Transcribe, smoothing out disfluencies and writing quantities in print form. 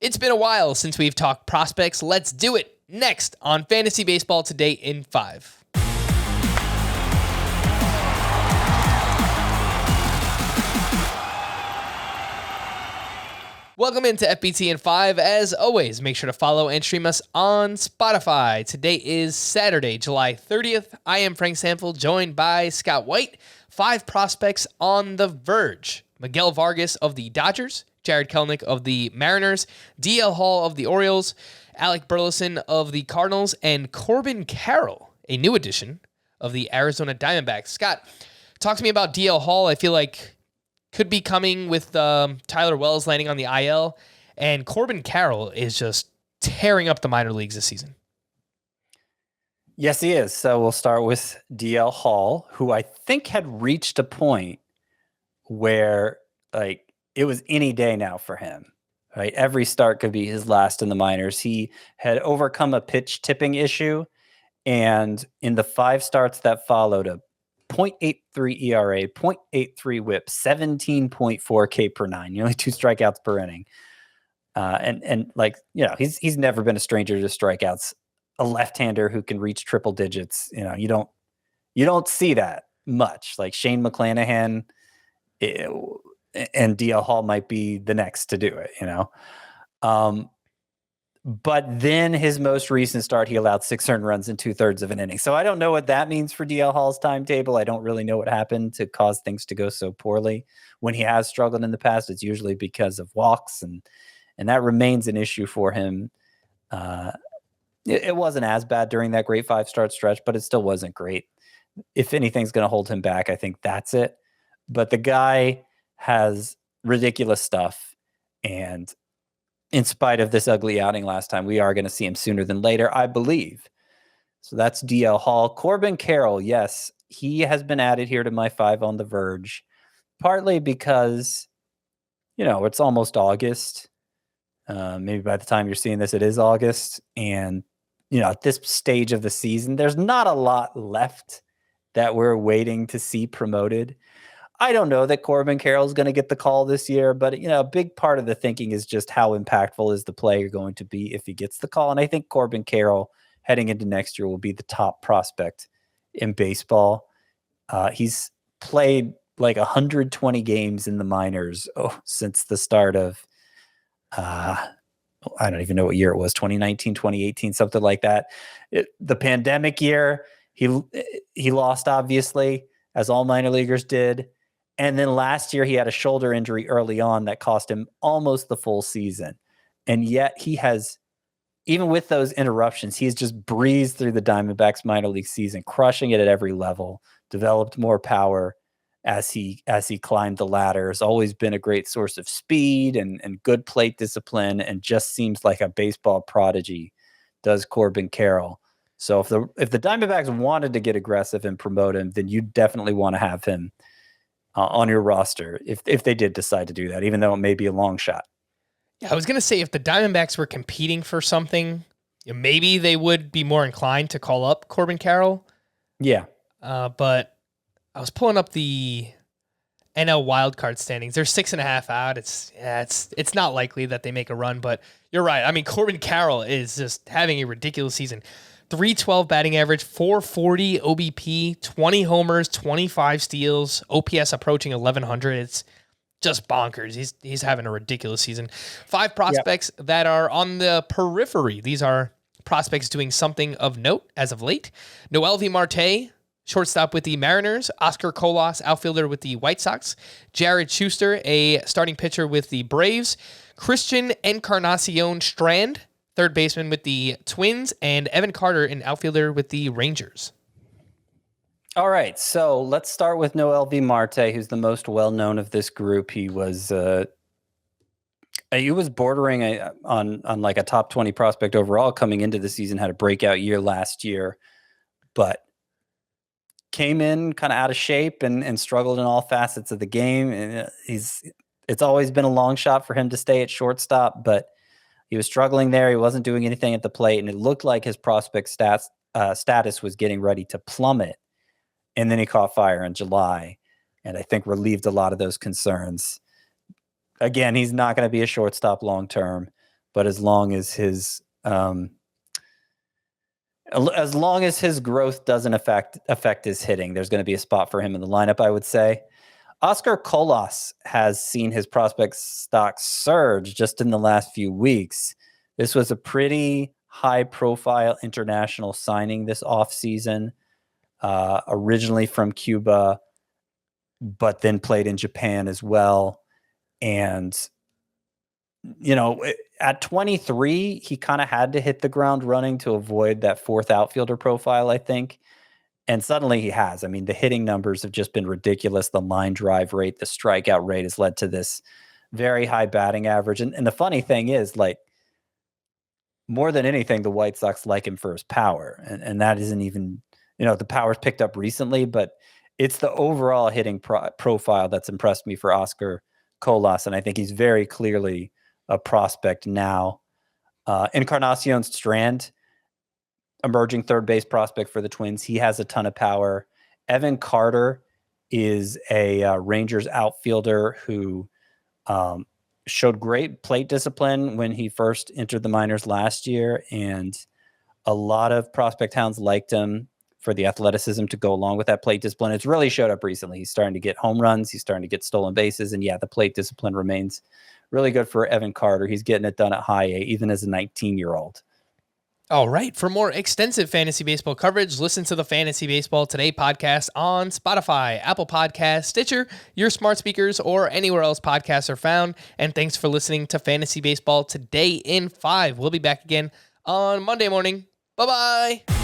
It's been a while since we've talked prospects. Let's do it next on Fantasy Baseball Today in 5. Welcome into FBT in 5. As always, make sure to follow and stream us on Spotify. Today is Saturday, July 30th. I am Frank Sample, joined by Scott White. 5 prospects on the verge. Miguel Vargas of the Dodgers, Jared Kelenic of the Mariners, DL Hall of the Orioles, Alec Burleson of the Cardinals, and Corbin Carroll, a new addition of the Arizona Diamondbacks. Scott, talk to me about DL Hall. I feel like could be coming with Tyler Wells landing on the IL, and Corbin Carroll is just tearing up the minor leagues this season. Yes, he is. So we'll start with DL Hall, who I think had reached a point where it was any day now for him, right? Every start could be his last in the minors. He had overcome a pitch tipping issue, and in the 5 starts that followed, a .83 ERA, .83 WHIP, 17.4 K per 9, nearly 2 strikeouts per inning. He's never been a stranger to strikeouts. A left-hander who can reach triple digits. You don't see that much. Like Shane McClanahan and DL Hall might be the next to do it, But then his most recent start, he allowed 6 earned runs in 2/3 of an inning. So I don't know what that means for DL Hall's timetable. I don't really know what happened to cause things to go so poorly. When he has struggled in the past, it's usually because of walks, and that remains an issue for him. It wasn't as bad during that great 5-start stretch, but it still wasn't great. If anything's going to hold him back, I think that's it. But the guy has ridiculous stuff, and in spite of this ugly outing last time, we are going to see him sooner than later, I believe. So that's DL Hall. Corbin Carroll, yes, he has been added here to my 5 on the verge, partly because, it's almost August. Maybe by the time you're seeing this, it is August. And, at this stage of the season, there's not a lot left that we're waiting to see promoted. I don't know that Corbin Carroll is going to get the call this year, but a big part of the thinking is just how impactful is the player going to be if he gets the call. And I think Corbin Carroll heading into next year will be the top prospect in baseball. He's played like 120 games in the minors since the start of, I don't even know what year it was, 2019, 2018, something like that. The pandemic year, he lost, obviously, as all minor leaguers did. And then last year, he had a shoulder injury early on that cost him almost the full season. And yet he has, even with those interruptions, he's just breezed through the Diamondbacks minor league season, crushing it at every level, developed more power as he climbed the ladder, has always been a great source of speed and good plate discipline, and just seems like a baseball prodigy, does Corbin Carroll. So if the Diamondbacks wanted to get aggressive and promote him, then you definitely want to have him on your roster if they did decide to do that, even though it may be a long shot. Yeah, I was going to say, if the Diamondbacks were competing for something, maybe they would be more inclined to call up Corbin Carroll. Yeah. But I was pulling up the NL wildcard standings. They're 6.5 out. It's not likely that they make a run, but you're right. I mean, Corbin Carroll is just having a ridiculous season. 312 batting average, 440 OBP, 20 homers, 25 steals, OPS approaching 1100. It's just bonkers. He's having a ridiculous season. 5 prospects that are on the periphery. These are prospects doing something of note as of late. Noelvi Marte, shortstop with the Mariners. Oscar Colas, outfielder with the White Sox. Jared Schuster, a starting pitcher with the Braves. Christian Encarnacion Strand, third baseman with the Twins, and Evan Carter, an outfielder with the Rangers. All right, so let's start with Noelvi Marte, who's the most well-known of this group. He was bordering on like a top 20 prospect overall coming into the season, had a breakout year last year, but came in kind of out of shape and struggled in all facets of the game. And it's always been a long shot for him to stay at shortstop, but he was struggling there. He wasn't doing anything at the plate, and it looked like his prospect status was getting ready to plummet. And then he caught fire in July, and I think relieved a lot of those concerns. Again, he's not going to be a shortstop long-term, but as long as his growth doesn't affect his hitting, there's going to be a spot for him in the lineup, I would say. Oscar Colas has seen his prospect stock surge just in the last few weeks. This was a pretty high-profile international signing this offseason, originally from Cuba, but then played in Japan as well. And, at 23, he kind of had to hit the ground running to avoid that fourth outfielder profile, I think. And suddenly he has. I mean, the hitting numbers have just been ridiculous. The line drive rate, the strikeout rate has led to this very high batting average. And the funny thing is, like, more than anything, the White Sox like him for his power. And that isn't even, the power's picked up recently, but it's the overall hitting profile that's impressed me for Oscar Colas. And I think he's very clearly a prospect now. Encarnacion Strand, emerging third base prospect for the Twins. He has a ton of power. Evan Carter is a Rangers outfielder who showed great plate discipline when he first entered the minors last year, and a lot of prospect hounds liked him for the athleticism to go along with that plate discipline. It's really showed up recently. He's starting to get home runs. He's starting to get stolen bases, and the plate discipline remains really good for Evan Carter. He's getting it done at high A, even as a 19-year-old. All right. For more extensive fantasy baseball coverage, listen to the Fantasy Baseball Today podcast on Spotify, Apple Podcasts, Stitcher, your smart speakers, or anywhere else podcasts are found. And thanks for listening to Fantasy Baseball Today in 5. We'll be back again on Monday morning. Bye-bye.